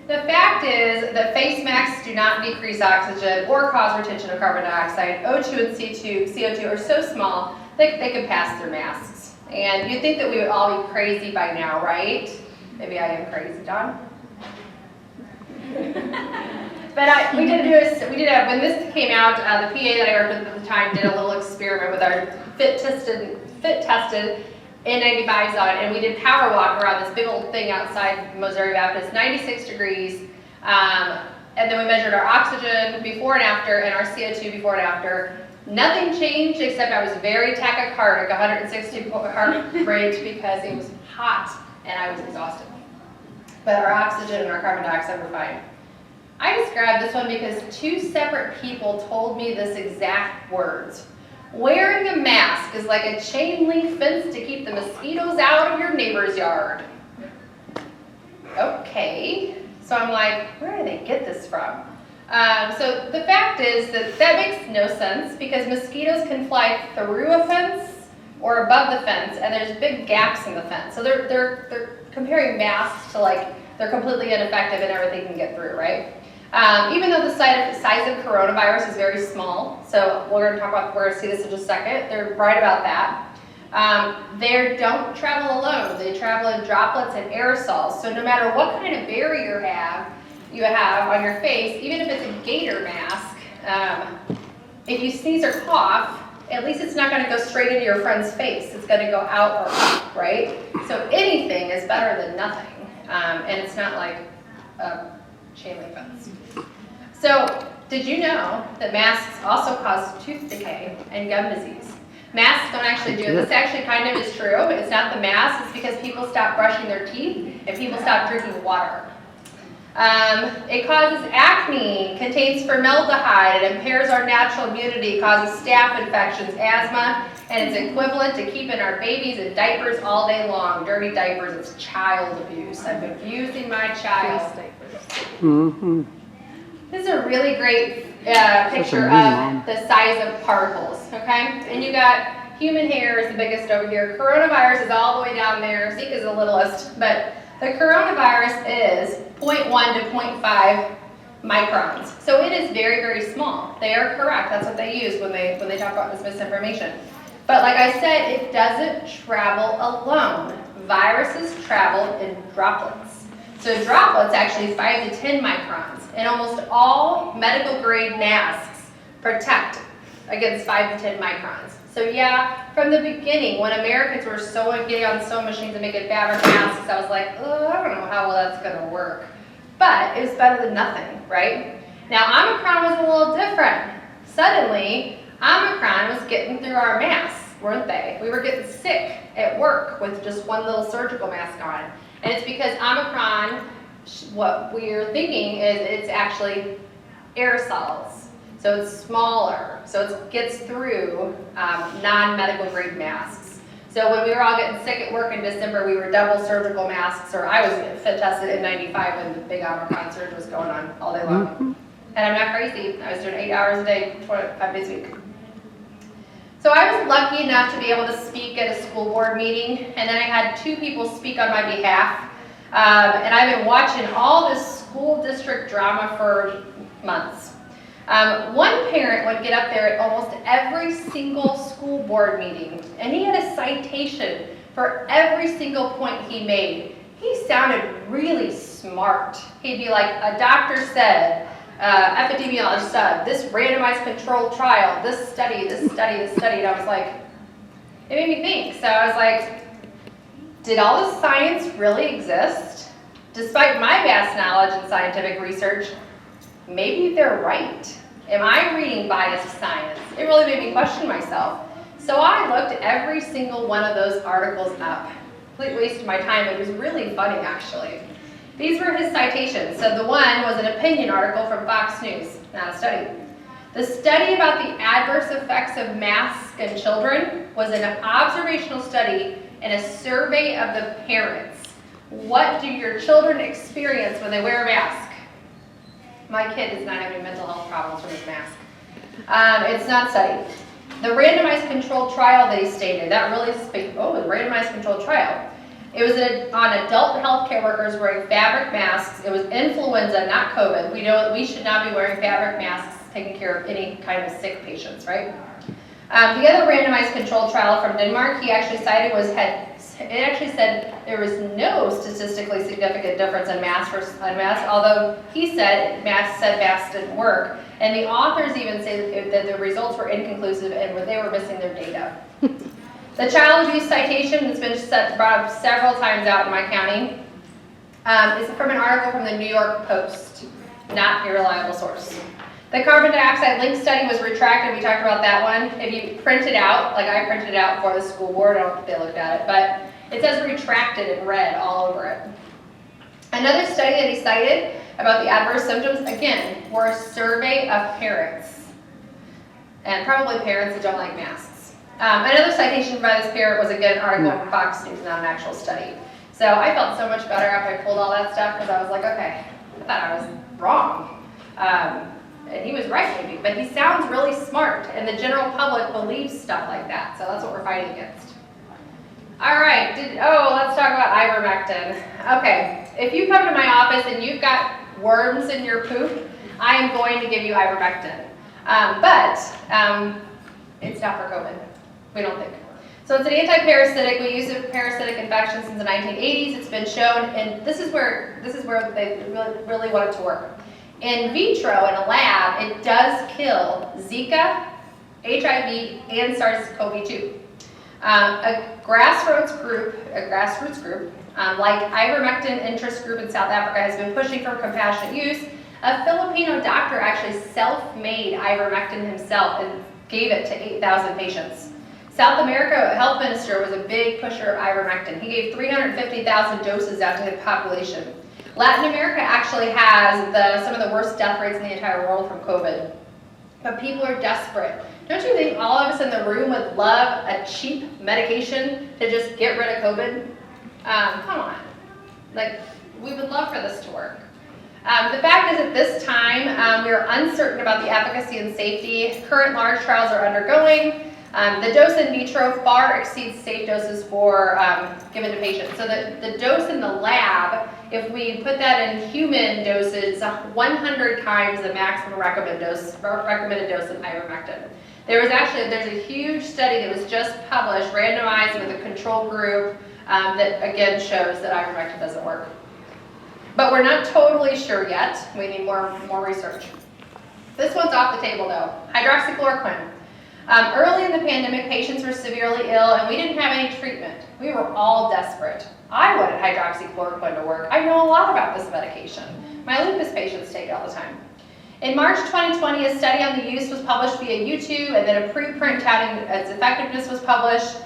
The fact is that face masks do not decrease oxygen or cause retention of carbon dioxide. O2 and CO2 are so small that they can pass through masks. And you'd think that we would all be crazy by now, right? Maybe I am crazy, Don. But when this came out, the PA that I worked with at the time did a little experiment with our fit tested N95s on, and we did power walk around this big old thing outside Missouri Baptist, 96 degrees, and then we measured our oxygen before and after and our CO2 before and after. Nothing changed except I was very tachycardic, 160 heart rate because it was hot and I was exhausted. But our oxygen and our carbon dioxide were fine. I just grabbed this one because two separate people told me this exact words. Wearing a mask is like a chain link fence to keep the mosquitoes out of your neighbor's yard. Okay, so I'm like, where do they get this from? So the fact is that makes no sense because mosquitoes can fly through a fence or above the fence, and there's big gaps in the fence. So they're comparing masks to like they're completely ineffective and everything can get through, right? Even though the size of coronavirus is very small, so we're going to see this in just a second. They're right about that. They don't travel alone. They travel in droplets and aerosols. So no matter what kind of barrier you have on your face, even if it's a gator mask, if you sneeze or cough, at least it's not going to go straight into your friend's face. It's going to go out or up, right? So anything is better than nothing. And it's not like a chain link fence. So, did you know that masks also cause tooth decay and gum disease? Masks don't actually do it. This actually kind of is true. It's not the mask. It's because people stop brushing their teeth and people stop drinking water. It causes acne, contains formaldehyde, it impairs our natural immunity, causes staph infections, asthma, and it's equivalent to keeping our babies in diapers all day long. Dirty diapers, it's child abuse. I'm abusing my child. Mm-hmm. This is a really great picture of the size of particles, okay? And you got human hair is the biggest over here. Coronavirus is all the way down there. Zika is the littlest, but the coronavirus is 0.1 to 0.5 microns. So it is very, very small. They are correct. That's what they use when they talk about this misinformation. But like I said, it doesn't travel alone. Viruses travel in droplets. So droplets actually 5 to 10 microns, and almost all medical grade masks protect against 5 to 10 microns. So yeah, from the beginning, when Americans were getting on sewing machines and making fabric masks, I was like, oh, I don't know how well that's gonna work. But it was better than nothing, right? Now Omicron was a little different. Suddenly, Omicron was getting through our masks, weren't they? We were getting sick at work with just one little surgical mask on. And it's because Omicron, what we're thinking is it's actually aerosols. So it's smaller, so it gets through non-medical grade masks. So when we were all getting sick at work in December, we were double surgical masks, or I was getting fit tested in 95 when the big Omicron surge was going on all day long. And I'm not crazy, I was doing 8 hours a day, 5 days a week. So I was lucky enough to be able to speak at a school board meeting, and then I had 2 people speak on my behalf. And I've been watching all this school district drama for months. One parent would get up there at almost every single school board meeting, and he had a citation for every single point he made. He sounded really smart. He'd be like, a doctor said, epidemiologist said, this randomized controlled trial, this study, this study, this study, and I was like, it made me think. So I was like, did all this science really exist? Despite my vast knowledge in scientific research, maybe they're right. Am I reading biased science? It really made me question myself. So I looked every single one of those articles up. Complete waste of my time. It was really funny, actually. These were his citations. So the one was an opinion article from Fox News, not a study. The study about the adverse effects of masks in children was an observational study and a survey of the parents. What do your children experience when they wear a mask? My kid is not having mental health problems from his mask. It's not studied. The randomized controlled trial that he stated, that really a randomized controlled trial. It was on adult healthcare workers wearing fabric masks. It was influenza, not COVID. We know that we should not be wearing fabric masks taking care of any kind of sick patients, right? The other randomized controlled trial from Denmark, he actually cited it actually said there was no statistically significant difference in masks versus unmasked, although he said masks didn't work. And the authors even say that the results were inconclusive and they were missing their data. The child abuse citation that's been brought up several times out in my county is from an article from the New York Post, not a reliable source. The carbon dioxide link study was retracted. We talked about that one. If you print it out, like I printed it out for the school board, I don't think they looked at it, but it says retracted in red all over it. Another study that he cited about the adverse symptoms, again, were a survey of parents, and probably parents that don't like masks. Another citation by this parent was, again, an article from Fox News, not an actual study. So I felt so much better after I pulled all that stuff, because I was like, okay, I thought I was wrong. And he was right, maybe, but he sounds really smart, and the general public believes stuff like that, so that's what we're fighting against. All right, let's talk about ivermectin. Okay, if you come to my office and you've got worms in your poop, I am going to give you ivermectin. But it's not for COVID, we don't think. So it's an anti-parasitic. We use it for parasitic infections since the 1980s. It's been shown, and this is where they really want it to work. In vitro, in a lab, it does kill Zika, HIV, and SARS-CoV-2. A grassroots group, like Ivermectin Interest Group in South Africa, has been pushing for compassionate use. A Filipino doctor actually self-made ivermectin himself and gave it to 8,000 patients. South America health minister was a big pusher of ivermectin. He gave 350,000 doses out to the population. Latin America actually has some of the worst death rates in the entire world from COVID. But people are desperate. Don't you think all of us in the room would love a cheap medication to just get rid of COVID? Come on. Like, we would love for this to work. The fact is, at this time, we are uncertain about the efficacy and safety. Current large trials are undergoing. The dose in vitro far exceeds safe doses for given to patients. So the dose in the lab if we put that in human doses, 100 times the maximum recommended dose of ivermectin. There's a huge study that was just published, randomized with a control group, that again shows that ivermectin doesn't work. But we're not totally sure yet. We need more research. This one's off the table though, hydroxychloroquine. Early in the pandemic, patients were severely ill and we didn't have any treatment. We were all desperate. I wanted hydroxychloroquine to work. I know a lot about this medication. My lupus patients take it all the time. In March 2020, a study on the use was published via YouTube, and then a preprint touting its effectiveness was published.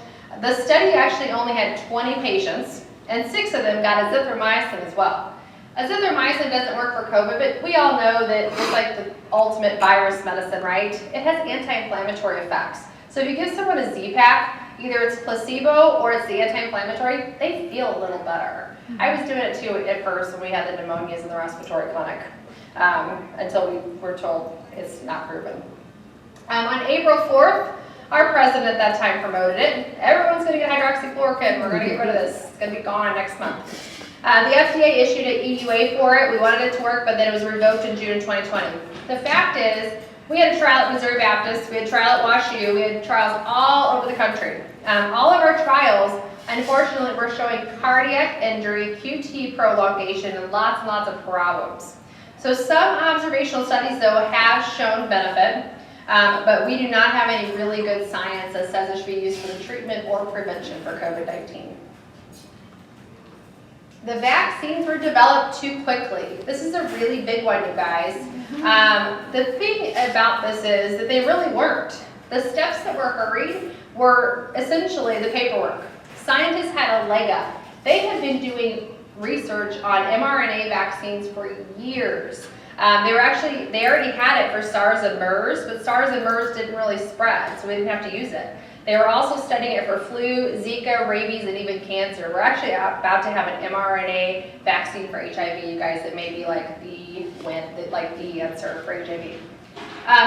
The study actually only had 20 patients, and 6 of them got azithromycin as well. Azithromycin doesn't work for COVID, but we all know that it's like the ultimate virus medicine, right? It has anti-inflammatory effects. So if you give someone a Z-Pak, either it's placebo or it's the anti-inflammatory, they feel a little better. I was doing it too at first when we had the pneumonias in the respiratory clinic, until we were told it's not proven. On April 4th, our president at that time promoted it. Everyone's going to get hydroxychloroquine. We're going to get rid of this. It's going to be gone next month. The FDA issued an EUA for it. We wanted it to work, but then it was revoked in June 2020. The fact is, we had a trial at Missouri Baptist, we had a trial at WashU, we had trials all over the country. All of our trials, unfortunately, were showing cardiac injury, QT prolongation, and lots of problems. So some observational studies, though, have shown benefit, but we do not have any really good science that says it should be used for the treatment or prevention for COVID-19. The vaccines were developed too quickly. This is a really big one, you guys. The thing about this is that they really weren't. The steps that were hurried were essentially the paperwork. Scientists had a leg up. They had been doing research on mRNA vaccines for years. They already had it for SARS and MERS, but SARS and MERS didn't really spread, so we didn't have to use it. They were also studying it for flu, Zika, rabies, and even cancer. We're actually about to have an mRNA vaccine for HIV, you guys, that may be like the answer for HIV.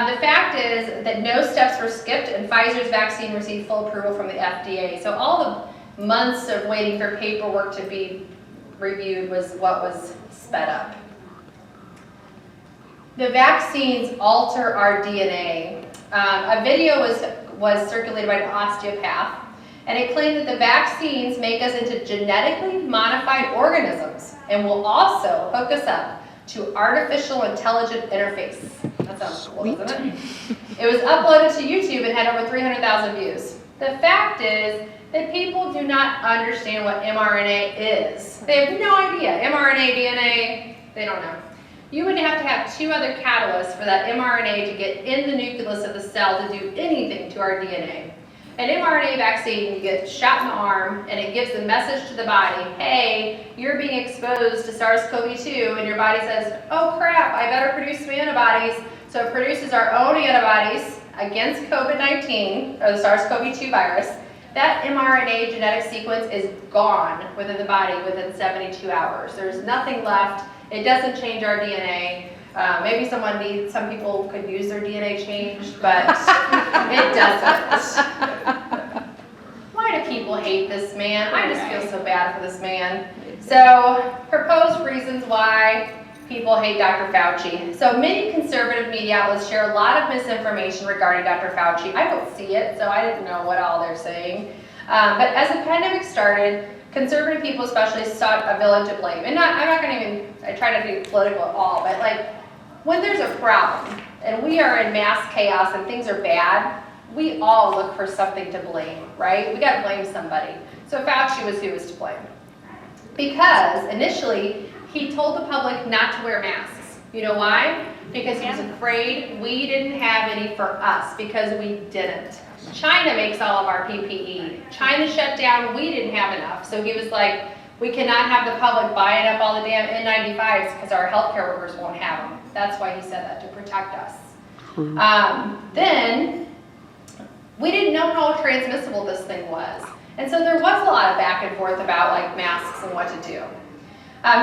The fact is that no steps were skipped, and Pfizer's vaccine received full approval from the FDA. So all the months of waiting for paperwork to be reviewed was what was sped up. The vaccines alter our DNA. A video was circulated by an osteopath, and it claimed that the vaccines make us into genetically modified organisms and will also hook us up to artificial intelligent interface. That sounds cool, doesn't it? It was uploaded to YouTube and had over 300,000 views. The fact is that people do not understand what mRNA is. They have no idea. mRNA, DNA, they don't know. You would have to have 2 other catalysts for that mRNA to get in the nucleus of the cell to do anything to our DNA. An mRNA vaccine, you get shot in the arm, and it gives the message to the body, hey, you're being exposed to SARS-CoV-2, and your body says, oh crap, I better produce some antibodies. So it produces our own antibodies against COVID-19, or the SARS-CoV-2 virus. That mRNA genetic sequence is gone within the body within 72 hours. There's nothing left. It doesn't change our DNA. Maybe some people could use their DNA changed, but it doesn't. Why do people hate this man? I just feel so bad for this man. So, proposed reasons why people hate Dr. Fauci. So many conservative media outlets share a lot of misinformation regarding Dr. Fauci. I don't see it, so I didn't know what all they're saying. But as the pandemic started, conservative people especially sought a villain to blame. And I'm not going to even, I try not to be political at all, but like, when there's a problem, and we are in mass chaos and things are bad, we all look for something to blame, right? We got to blame somebody. So Fauci was who was to blame. Because initially, he told the public not to wear masks. You know why? Because he was afraid we didn't have any for us, because we didn't. China makes all of our PPE. China shut down, we didn't have enough. So he was like, we cannot have the public buying up all the damn N95s because our healthcare workers won't have them. That's why he said that, to protect us. Then, we didn't know how transmissible this thing was. And so there was a lot of back and forth about like masks and what to do.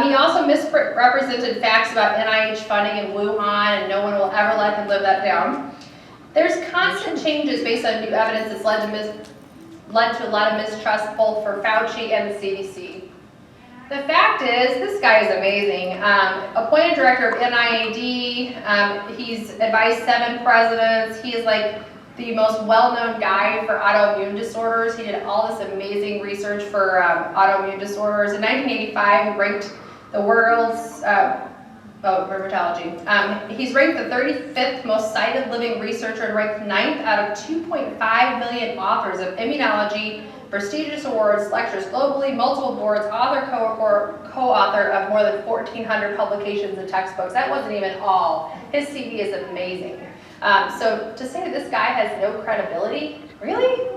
He also misrepresented facts about NIH funding in Wuhan, and no one will ever let him live that down. There's constant changes based on new evidence that's led to a lot of mistrust both for Fauci and the CDC. The fact is, this guy is amazing. Appointed director of NIAID, he's advised 7 presidents. He is like the most well-known guy for autoimmune disorders. He did all this amazing research for autoimmune disorders. In 1985, he ranked the world's rheumatology. He's ranked the 35th most cited living researcher and ranked 9th out of 2.5 million authors of immunology, prestigious awards, lectures globally, multiple boards, author, co-author of more than 1,400 publications and textbooks. That wasn't even all. His CV is amazing. So to say that this guy has no credibility, really?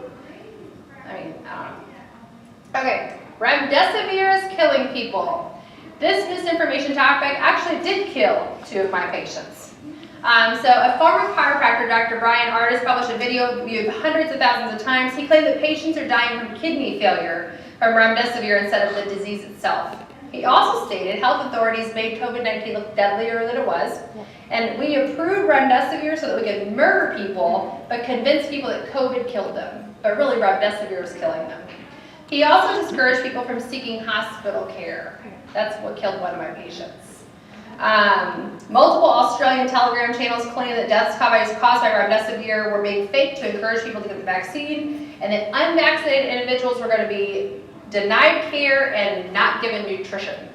I mean, I don't know. Okay, remdesivir is killing people. This misinformation topic actually did kill 2 of my patients. So a former chiropractor, Dr. Brian Artis, published a video viewed hundreds of thousands of times. He claimed that patients are dying from kidney failure from remdesivir instead of the disease itself. He also stated health authorities made COVID-19 look deadlier than it was, and we approved remdesivir so that we could murder people, but convince people that COVID killed them. But really, remdesivir is killing them. He also discouraged people from seeking hospital care. That's what killed one of my patients. Multiple Australian telegram channels claim that deaths caused by remdesivir were being faked to encourage people to get the vaccine, and that unvaccinated individuals were going to be denied care and not given nutrition.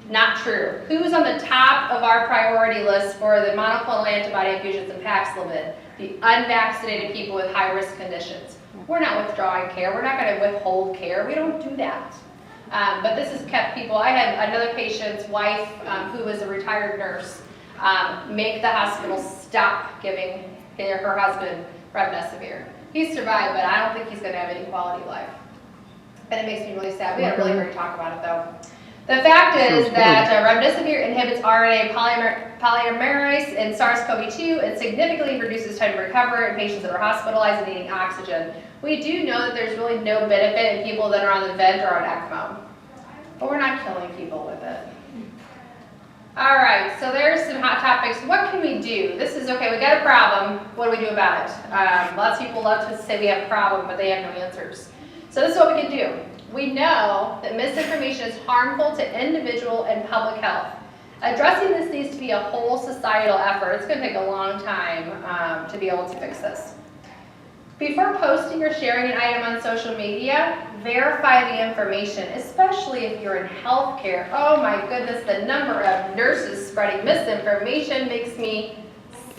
Not true. Who's on the top of our priority list for the monoclonal antibody infusions and Paxlovid? The unvaccinated people with high-risk conditions. We're not withdrawing care. We're not going to withhold care. We don't do that. But this has kept people. I had another patient's wife, who was a retired nurse, make the hospital stop giving her husband remdesivir. He survived, but I don't think he's going to have any quality of life. And it makes me really sad. We had a really great talk about it, though. The fact is that remdesivir inhibits RNA polymerase in SARS-CoV-2 and significantly reduces time to recover in patients that are hospitalized and needing oxygen. We do know that there's really no benefit in people that are on the vent or on ECMO, but we're not killing people with it. All right, so there's some hot topics. What can we do? This is, okay, we got a problem. What do we do about it? Lots of people love to say we have a problem, but they have no answers. So this is what we can do. We know that misinformation is harmful to individual and public health. Addressing this needs to be a whole societal effort. It's going to take a long time to be able to fix this. Before posting or sharing an item on social media, verify the information, especially if you're in healthcare. Oh my goodness, the number of nurses spreading misinformation makes me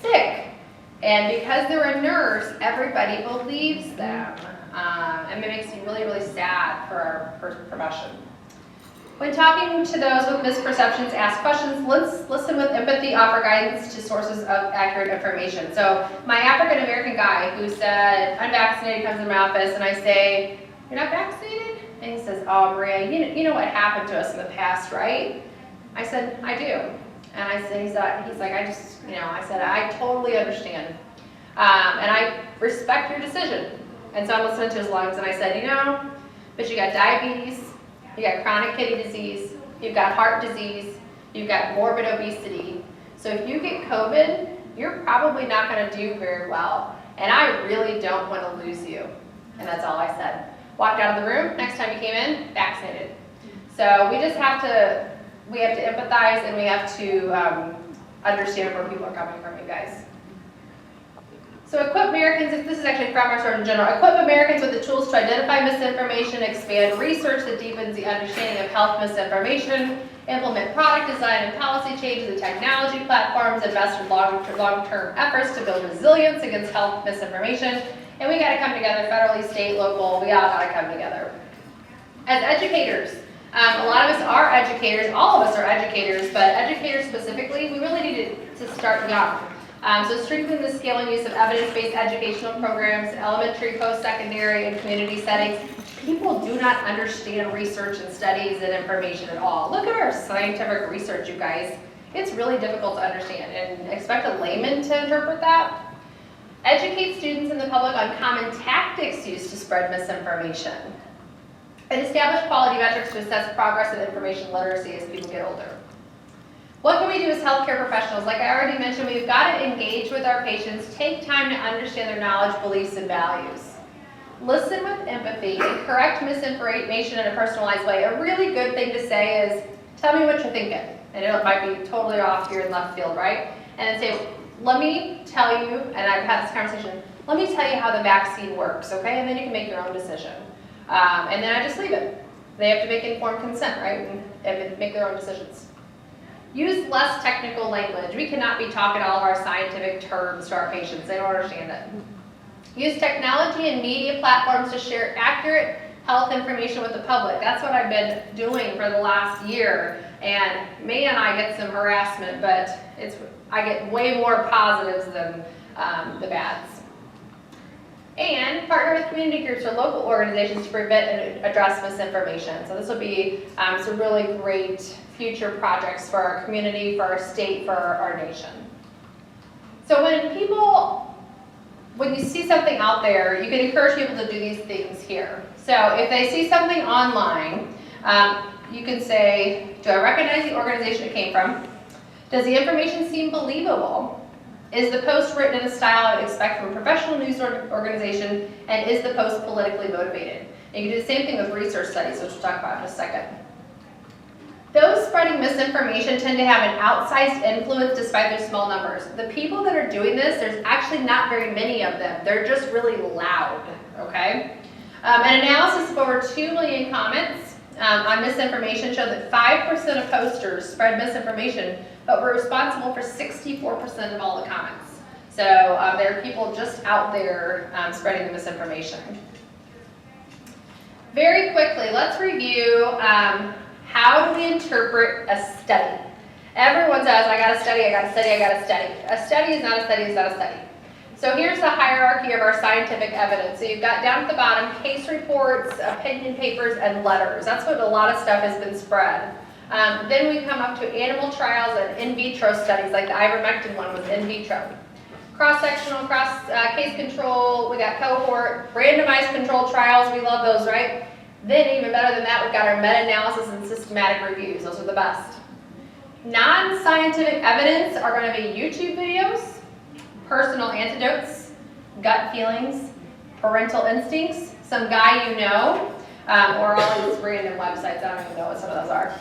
sick. And because they're a nurse, everybody believes them. And it makes me really, really sad for our profession. When talking to those with misperceptions, ask questions, listen with empathy, offer guidance to sources of accurate information. So my African American guy who said, unvaccinated, comes in my office and I say, you're not vaccinated? And he says, oh Maria, you know what happened to us in the past, right? I said, I do. And I said, he's like, I said, I totally understand. And I respect your decision. And so I'm listening to his lungs and I said, but you got diabetes, you got chronic kidney disease, you've got heart disease, you've got morbid obesity. So if you get COVID, you're probably not going to do very well. And I really don't want to lose you. And that's all I said. Walked out of the room, next time you came in, vaccinated. So we just have to, empathize and we have to understand where people are coming from, you guys. So equip Americans, this is actually from our Surgeon General, equip Americans with the tools to identify misinformation, expand research that deepens the understanding of health misinformation, implement product design and policy changes in technology platforms, invest in long-term efforts to build resilience against health misinformation, and we gotta come together, federally, state, local, we all gotta come together. As educators, a lot of us are educators, all of us are educators, but educators specifically, we really need to start young. So strengthen the scale and use of evidence-based educational programs, elementary, post-secondary, and community settings. People do not understand research and studies and information at all. Look at our scientific research, you guys. It's really difficult to understand, and expect a layman to interpret that. Educate students and the public on common tactics used to spread misinformation. And establish quality metrics to assess progress in information literacy as people get older. What can we do as healthcare professionals? Like I already mentioned, we've got to engage with our patients, take time to understand their knowledge, beliefs, and values. listen with empathy, and correct misinformation in a personalized way. A really good thing to say is, tell me what you're thinking. And it might be totally off here in left field, right? And then say, let me tell you, and I've had this conversation, let me tell you how the vaccine works, okay? And then you can make your own decision. And then I just leave it. They have to make informed consent, right? And make their own decisions. Use less technical language. We cannot be talking all of our scientific terms to our patients. They don't understand it. Use technology and media platforms to share accurate health information with the public. That's what I've been doing for the last year. And man, I get some harassment, but I get way more positives than the bads. And partner with community groups or local organizations to prevent and address misinformation. So this will be some really great future projects for our community, for our state, for our nation. So when you see something out there, you can encourage people to do these things here. So if they see something online, you can say, do I recognize the organization it came from? Does the information seem believable? Is the post written in a style I would expect from a professional news organization? And is the post politically motivated? And you can do the same thing with research studies, which we'll talk about in a second. Those spreading misinformation tend to have an outsized influence despite their small numbers. The people that are doing this, there's actually not very many of them. They're just really loud, okay? An analysis of over 2 million comments on misinformation showed that 5% of posters spread misinformation, but were responsible for 64% of all the comments. So there are people just out there spreading the misinformation. Very quickly, let's review how do we interpret a study? Everyone says, I got to study, I got to study, I got to study. A study is not a study, is not a study. So here's the hierarchy of our scientific evidence. So you've got down at the bottom, case reports, opinion papers, and letters. That's what a lot of stuff has been spread. Then we come up to animal trials and in vitro studies, like the ivermectin one was in vitro. Cross-sectional, case control, we got cohort, randomized control trials, we love those, right? Then even better than that, we've got our meta-analysis and systematic reviews. Those are the best. Non-scientific evidence are going to be YouTube videos, personal anecdotes, gut feelings, parental instincts, some guy you know, or all these random websites. I don't even know what some of those are.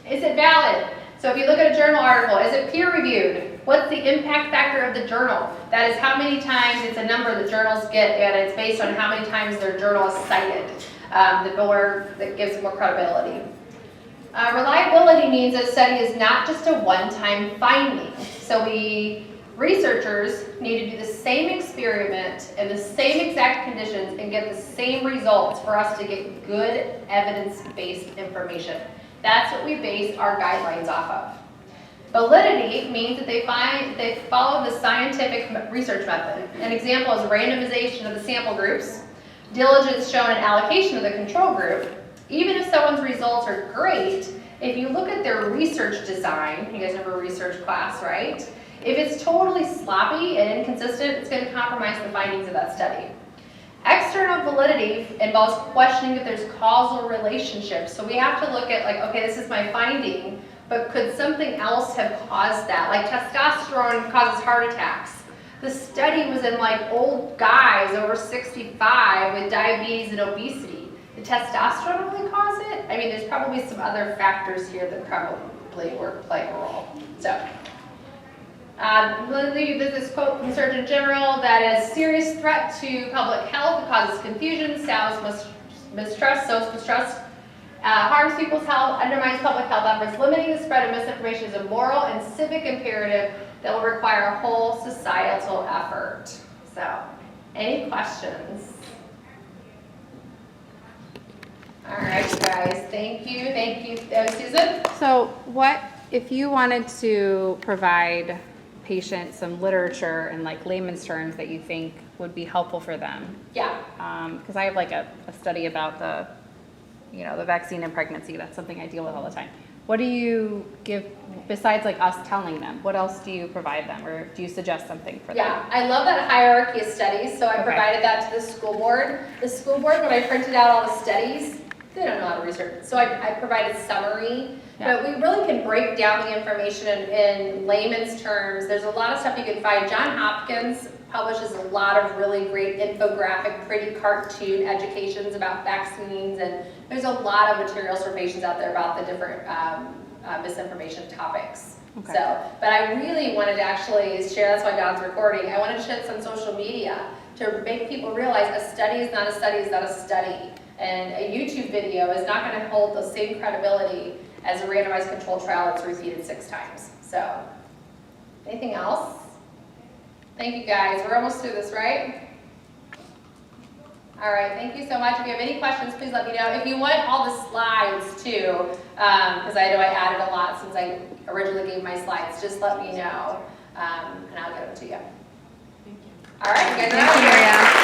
Is it valid? So if you look at a journal article, is it peer-reviewed? What's the impact factor of the journal? That is how many times, it's a number that journals get, and it's based on how many times their journal is cited. That gives more credibility. Reliability means that a study is not just a one-time finding. So researchers need to do the same experiment in the same exact conditions and get the same results for us to get good evidence-based information. That's what we base our guidelines off of. Validity means that they follow the scientific research method. An example is randomization of the sample groups, diligence shown in allocation of the control group. Even if someone's results are great, if you look at their research design, you guys remember research class, right? If it's totally sloppy and inconsistent, it's going to compromise the findings of that study. External validity involves questioning if there's causal relationships. So we have to look at, like, okay, this is my finding, but could something else have caused that? Like testosterone causes heart attacks. The study was in like old guys over 65 with diabetes and obesity. Did testosterone really cause it? I mean, there's probably some other factors here that probably were playing a role. So, we'll leave you with this quote from the Surgeon General that is serious threat to public health. It causes confusion, sows mistrust, harms people's health, undermines public health efforts. Limiting the spread of misinformation is a moral and civic imperative that will require a whole societal effort. So, any questions? All right, guys, thank you. Susan? So what, if you wanted to provide patients some literature in like layman's terms that you think would be helpful for them? Yeah. Because I have like a study about the vaccine and pregnancy. That's something I deal with all the time. What do you give, besides like us telling them, what else do you provide them, or do you suggest something for them? Yeah, I love that hierarchy of studies, so I provided that to the school board. The school board, when I printed out all the studies, they don't know how to research. So I provided summary But we really can break down the information in layman's terms. There's a lot of stuff you can find. John Hopkins publishes a lot of really great infographic, pretty cartoon educations about vaccines, and there's a lot of materials for patients out there about the different misinformation topics. Okay. So, but I really wanted to actually share, that's why Don's recording, I wanted to share this on social media to make people realize a study is not a study is not a study. And a YouTube video is not going to hold the same credibility as a randomized controlled trial that's repeated 6 times. So, anything else? Thank you guys. We're almost through this, right? All right, thank you so much. If you have any questions, please let me know. If you want all the slides too, because I know I added a lot since I originally gave my slides, just let me know, and I'll get them to you. Thank you. All right, you guys are Thank you, out. Maria.